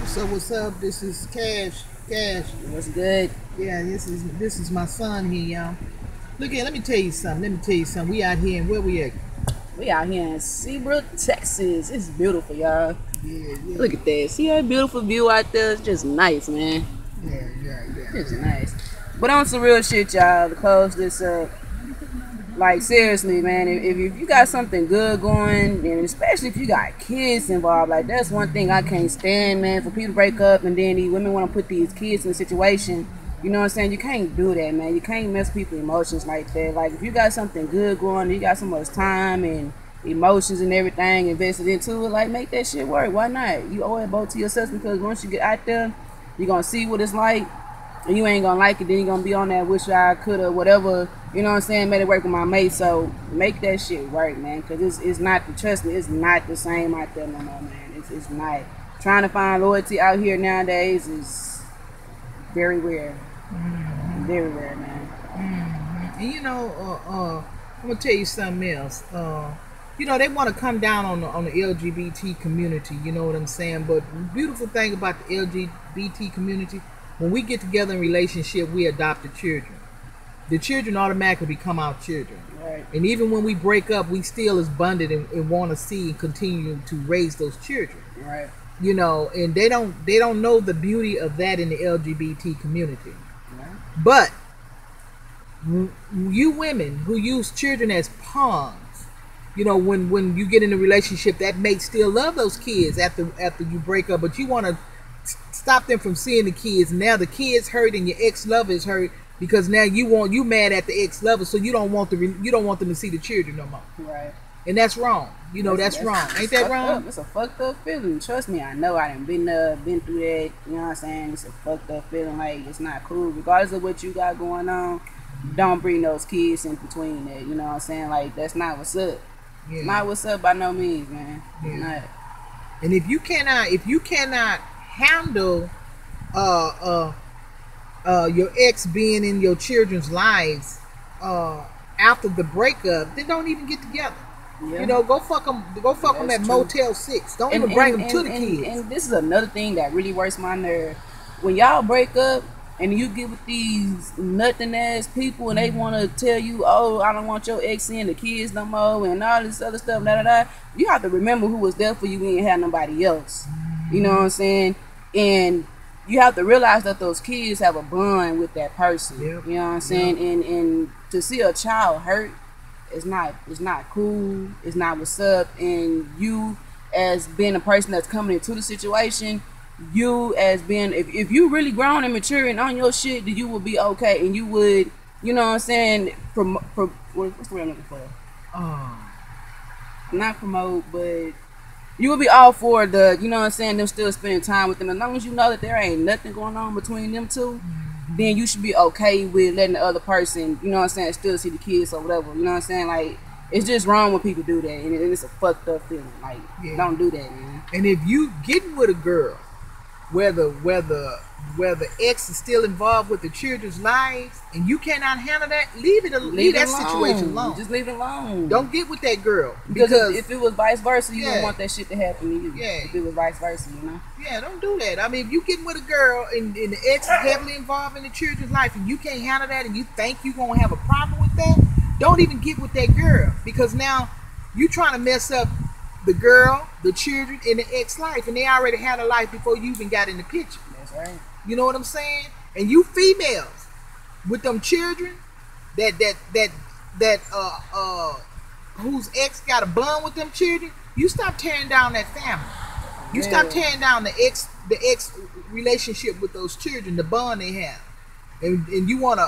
So what's up? This is Kash. Kash. What's good? Yeah, this is my son here, y'all. Look here, let me tell you something. We out here and where we at? We out here in Seabrook, Texas. It's beautiful, y'all. Yeah, yeah, Look at that. See that beautiful view out there? It's just nice, man. yeah. It's nice. But on some real shit, y'all, to close this up. Like, seriously, man, if you got something good going, and especially if you got kids involved, like, that's one thing I can't stand, man, for people to break up and then these women want to put these kids in a situation. You know what I'm saying? You can't do that, man. You can't mess people's emotions like that. Like, if you got something good going, you got so much time and emotions and everything invested into it, like, make that shit work. Why not? You owe it both to yourself, because once you get out there, you're going to see what it's like. And you ain't gonna like it, then you're gonna be on that wish I coulda, whatever, you know what I'm saying, made it work with my mate. So make that shit work, man, because it's not, trust me, it's not the same out there no more, man. It's not. Trying to find loyalty out here nowadays is very rare. Very rare, man. And you know, I'm gonna tell you something else. You know, they want to come down on the LGBT community. You know what I'm saying? But the beautiful thing about the LGBT community, when we get together in relationship, we adopt the children. The children automatically become our children. Right. And even when we break up, we still is bonded and want to see and continue to raise those children. Right. You know, and they don't know the beauty of that in the LGBT community. Right. But you women who use children as pawns, you know, when you get in a relationship, that mate still love those kids after you break up, but you want to stop them from seeing the kids. Now the kids hurt and your ex-lover is hurt because now you mad at the ex-lover, so you don't want them to see the children no more. Right. And that's wrong. You know, that's wrong. Ain't that wrong? It's a fucked up feeling. Trust me, I know. I done been through that. You know what I'm saying? It's a fucked up feeling. Like, it's not cool. Regardless of what you got going on, don't bring those kids in between that. You know what I'm saying? Like, that's not what's up. Yeah. It's not what's up by no means, man. Yeah. Not. And if you cannot handle your ex being in your children's lives after the breakup, then don't even get together. Yeah. You know, go fuck them at true. Motel 6. Don't even bring them to the kids. And this is another thing that really works my nerve. When y'all break up and you get with these nothing ass people and they want to tell you, oh, I don't want your ex seeing the kids no more and all this other stuff, you have to remember who was there for you when you had nobody else. You know what I'm saying? And you have to realize that those kids have a bond with that person. Yep. You know what I'm saying? Yep. And to see a child hurt, it's not cool. It's not what's up. And you, as being a person that's coming into the situation, you as being, if you really grown and mature and on your shit, then you will be okay. And you would, you know what I'm saying, what's the word I'm looking for? Not promote, but you will be all for the, you know what I'm saying, them still spending time with them. As long as you know that there ain't nothing going on between them two, then you should be okay with letting the other person, you know what I'm saying, still see the kids or whatever. You know what I'm saying? Like, it's just wrong when people do that. And it's a fucked up feeling. Like, don't do that, man. And if you getting with a girl, whether the ex is still involved with the children's lives and you cannot handle that, leave that situation alone. Just leave it alone. Don't get with that girl. Because if it was vice versa, you Yeah. wouldn't want that shit to happen to you. Yeah. If it was vice versa, you know? Yeah, don't do that. I mean, if you getting with a girl and the ex is heavily involved in the children's life and you can't handle that and you think you're going to have a problem with that, don't even get with that girl, because now you trying to mess up the girl, the children, and the ex life, and they already had a life before you even got in the picture. That's right. You know what I'm saying? And you females with them children that whose ex got a bond with them children, you stop tearing down that family. You stop tearing down the ex relationship with those children, the bond they have. And you wanna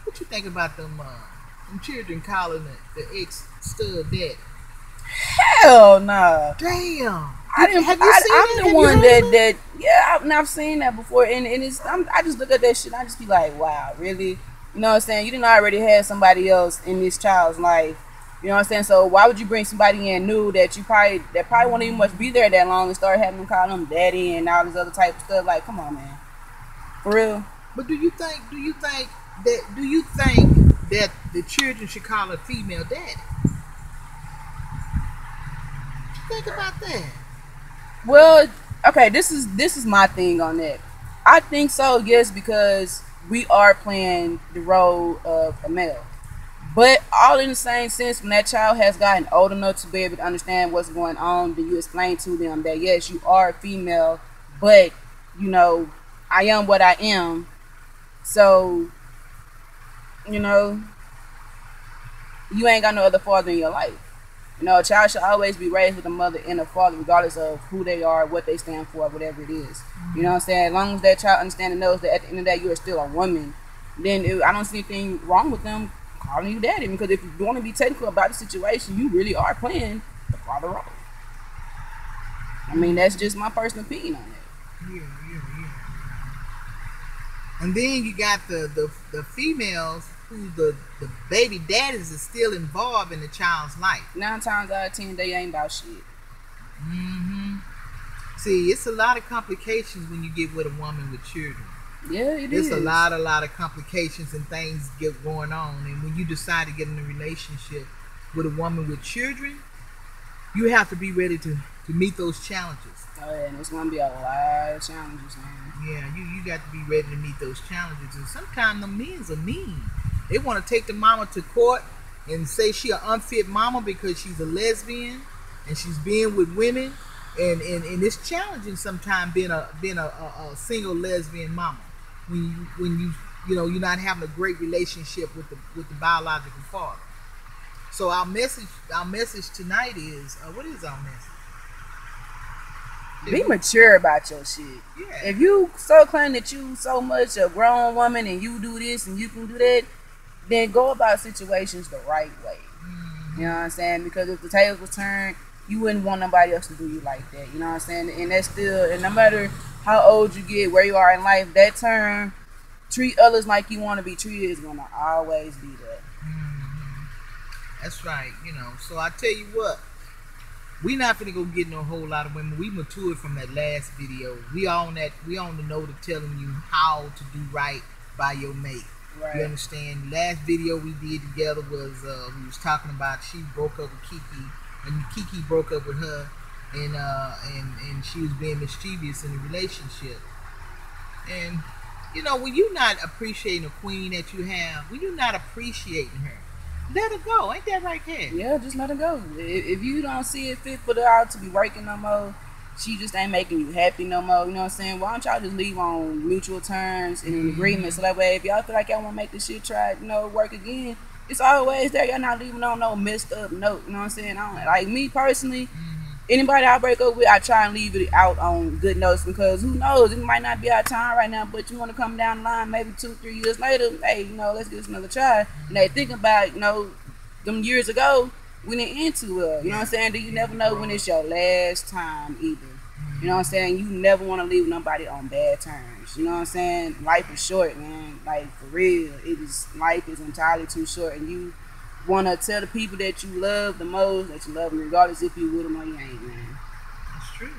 what you think about them children calling the ex stud daddy? Hell nah. Damn. Have you seen that? I'm the one that I've seen that before, and it's I just look at that shit and I just be like, wow, really? You know what I'm saying? You didn't already have somebody else in this child's life. You know what I'm saying? So why would you bring somebody in new that probably won't even much be there that long and start having them call them daddy and all this other type of stuff? Like, come on, man. For real. But do you think that the children should call a female daddy? What you think about that? Well, Okay, this is my thing on that. I think so, yes, because we are playing the role of a male. But all in the same sense, when that child has gotten old enough to be able to understand what's going on, then you explain to them that yes, you are a female, but you know, I am what I am. So, you know, you ain't got no other father in your life. You know, a child should always be raised with a mother and a father, regardless of who they are, what they stand for, whatever it is. You know what I'm saying? As long as that child understands and knows that at the end of the day you are still a woman, then I don't see anything wrong with them calling you daddy. Because if you want to be technical about the situation, you really are playing the father role. I mean, that's just my personal opinion on that. Yeah, yeah, yeah. And then you got the females who the baby daddies is still involved in the child's life. 9 times out of 10, they ain't about shit. Mm-hmm. See, it's a lot of complications when you get with a woman with children. Yeah, it is. It's a lot of complications and things get going on. And when you decide to get in a relationship with a woman with children, you have to be ready to meet those challenges. Oh yeah, and it's gonna be a lot of challenges, man. Yeah, you got to be ready to meet those challenges. And sometimes the men's are mean. They want to take the mama to court and say she an unfit mama because she's a lesbian and she's being with women. And it's challenging sometimes being a single lesbian mama when you're not having a great relationship with the biological father. So our message tonight is what is our message? Be mature about your shit. Yeah. If you so claim that you so much a grown woman and you do this and you can do that, then go about situations the right way. Mm-hmm. You know what I'm saying? Because if the tables were turned, you wouldn't want nobody else to do you like that. You know what I'm saying? And that's still, and no matter how old you get, where you are in life, that term, treat others like you want to be treated, is gonna always be there. Mm-hmm. That's right. So I tell you what. We not finna go get no whole lot of women. We matured from that last video. We on the note of telling you how to do right by your mate. Right. You understand? Last video we did together was we was talking about she broke up with Kiki, and Kiki broke up with her, and she was being mischievous in the relationship. And when you're not appreciating the queen that you have, when you're not appreciating her, let her go. Ain't that right, Kash? Yeah, just let her go. If you don't see it fit for her to be working no more, she just ain't making you happy no more. You know what I'm saying? Why don't y'all just leave on mutual terms and an agreement? So that way, if y'all feel like y'all want to make this shit try, work again, it's always there. Y'all not leaving on no messed up note. You know what I'm saying? Like me personally, anybody I break up with, I try and leave it out on good notes, because who knows? It might not be our time right now, but you want to come down the line maybe 2-3 years later, hey, let's give this another try. And they think about, them years ago, we didn't into it. You know what I'm saying? You never know when it's your last time either. You know what I'm saying? You never want to leave nobody on bad terms. You know what I'm saying? Life is short, man. Like, for real. Life is entirely too short, and you want to tell the people that you love the most that you love them, regardless if you with them or you ain't, man. That's true.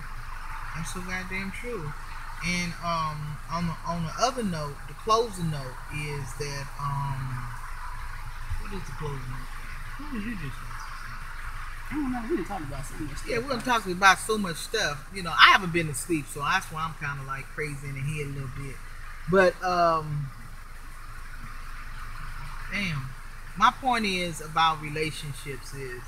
That's so goddamn true. And on the other note, the closing note is that what is the closing note? Who was you just? I don't know. We didn't talk about so much stuff. Yeah, we're gonna talk about so much stuff. I haven't been to sleep, so that's why I'm kind of like crazy in the head a little bit. But damn. My point is about relationships is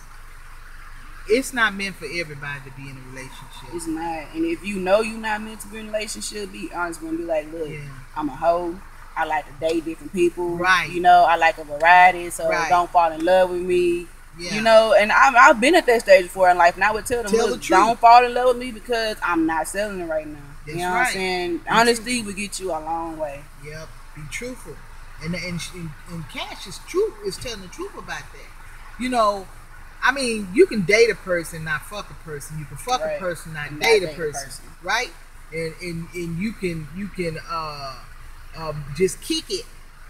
it's not meant for everybody to be in a relationship. It's not. And if you know you're not meant to be in a relationship, be honest with me. Be like, look, I'm a hoe. I like to date different people. Right. I like a variety, so don't fall in love with me. Yeah. And I've been at that stage before in life, and I would tell them, look, don't fall in love with me because I'm not selling it right now. That's what I'm saying? Honesty will get you a long way. Yep. Be truthful. And Kash is telling the truth about that. I mean, you can date a person, not fuck a person. You can fuck a person, not date a person, right? And you can just kick it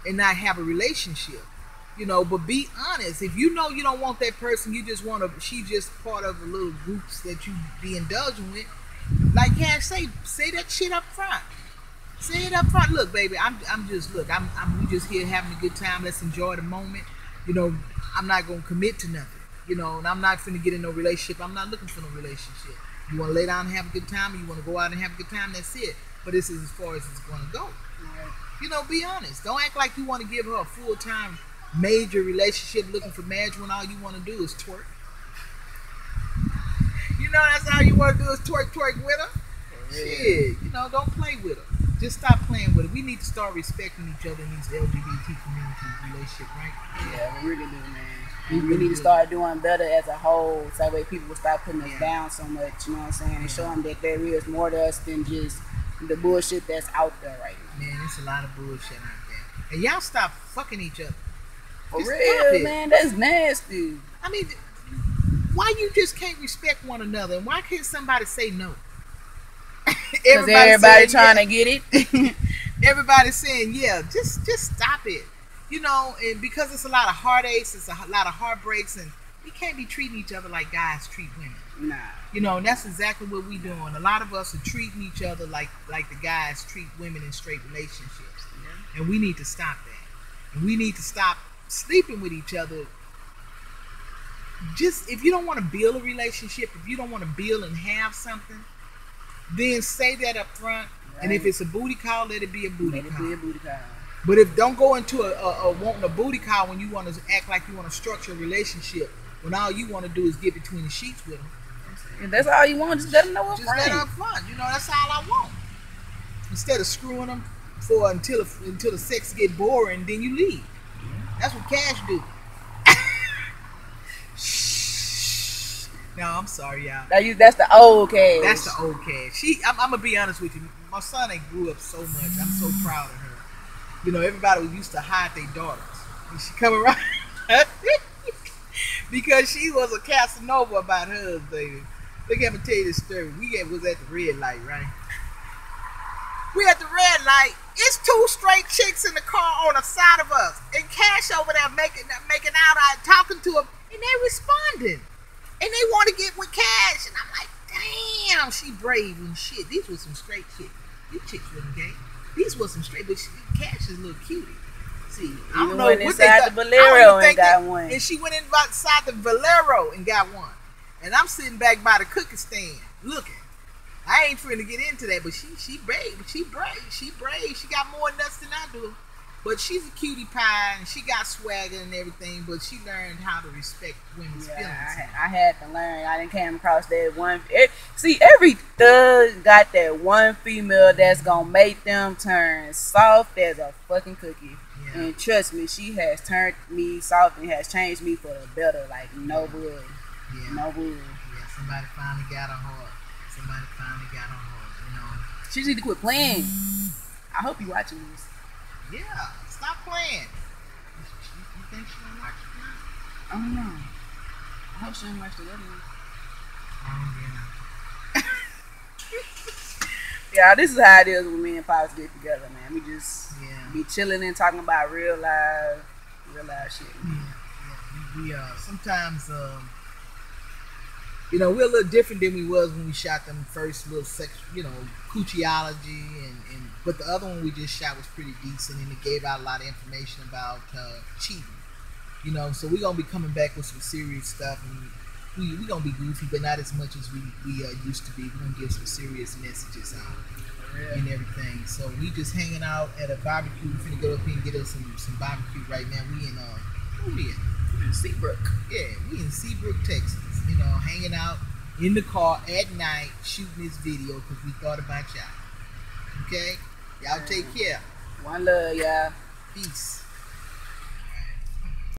and not have a relationship, But be honest. If you know you don't want that person, you just want she just part of the little groups that you be indulging with. Like Kash say that shit up front. Say it up front. Look, baby, we just here having a good time. Let's enjoy the moment. I'm not gonna commit to nothing. And I'm not finna get in no relationship. I'm not looking for no relationship. You want to lay down and have a good time, or you want to go out and have a good time, that's it. But this is as far as it's going to go. Right. You know, be honest. Don't act like you want to give her a full-time major relationship looking for marriage when all you want to do is twerk. You know, that's all you want to do is twerk with her. Shit, you know, don't play with her. Just stop playing with her. We need to start respecting each other in these LGBT community relationships, right? Yeah, we really do, man. We need to start doing better as a whole, so that way people will stop putting us down so much, you know what I'm saying, and show them that there is more to us than just the bullshit that's out there right now. Man, there's a lot of bullshit out there. And y'all stop fucking each other. For real, man, that's nasty. I mean, why you just can't respect one another? And why can't somebody say no? Because everybody trying to get it. Everybody's saying, yeah, just stop it. You know, and because it's a lot of heartaches, it's a lot of heartbreaks, and we can't be treating each other like guys treat women. Nah. You know, and that's exactly what we doing. A lot of us are treating each other like the guys treat women in straight relationships. Yeah. And we need to stop that. And we need to stop sleeping with each other. Just, if you don't want to build a relationship, if you don't want to build and have something, then say that up front. Right. And if it's a booty call, let it be a booty call. Let it be a booty call. But if don't go into a wanting a booty call when you want to act like you want to structure a relationship, when all you want to do is get between the sheets with them. If that's all you want, just let them know up front. Just let them front. You know, that's all I want. Instead of screwing them until the sex get boring, then you leave. That's what Kash do. No, I'm sorry, y'all. That's the old Kash. That's the old Kash. I'm gonna be honest with you. My son ain't grew up so much. I'm so proud of her. You know, everybody used to hide their daughters. And she come around because she was a Casanova about hers, baby. Look, let me tell you this story. We was at the red light, right? We at the red light. It's two straight chicks in the car on the side of us, and Kash over there making out, talking to them, and they responding. And they want to get with Kash. And I'm like, damn, she brave and shit. These were some straight chicks. These chicks wasn't gay. These were some straight, but Kash is a little cutie. See, I don't know what inside the Valero and got one. And she went inside the Valero and got one. And I'm sitting back by the cookie stand looking. I ain't finna get into that, but she brave. She brave. She brave. She got more nuts than I do. But she's a cutie pie, and she got swagger and everything, but she learned how to respect women's feelings. I had to learn. I didn't came across that one. See, every thug got that one female that's going to make them turn soft as a fucking cookie. Yeah. And trust me, she has turned me soft and has changed me for the better, like no wood. Yeah. No wood. Yeah, somebody finally got her heart. Somebody finally got her heart, you know. She just need to quit playing. I hope you watching this. Yeah, stop playing. You think she don't watch it now? I don't know. I hope she don't watch the other one. Oh, yeah. Yeah, this is how it is when me and Pops get together, man. We just be chilling and talking about real life shit. We sometimes, you know, we're a little different than we was when we shot them first little coochieology and but the other one we just shot was pretty decent, and it gave out a lot of information about cheating. You know, so we're gonna be coming back with some serious stuff, and we gonna be goofy, but not as much as we used to be. We're gonna give some serious messages out and everything. So we just hanging out at a barbecue. We're finna go up here and get us some barbecue right now. We in where we at? We're in Seabrook. Yeah, we in Seabrook, Texas. You know, hanging out in the car at night, shooting this video because we thought about y'all. Okay? Y'all take care. One love, y'all. Peace.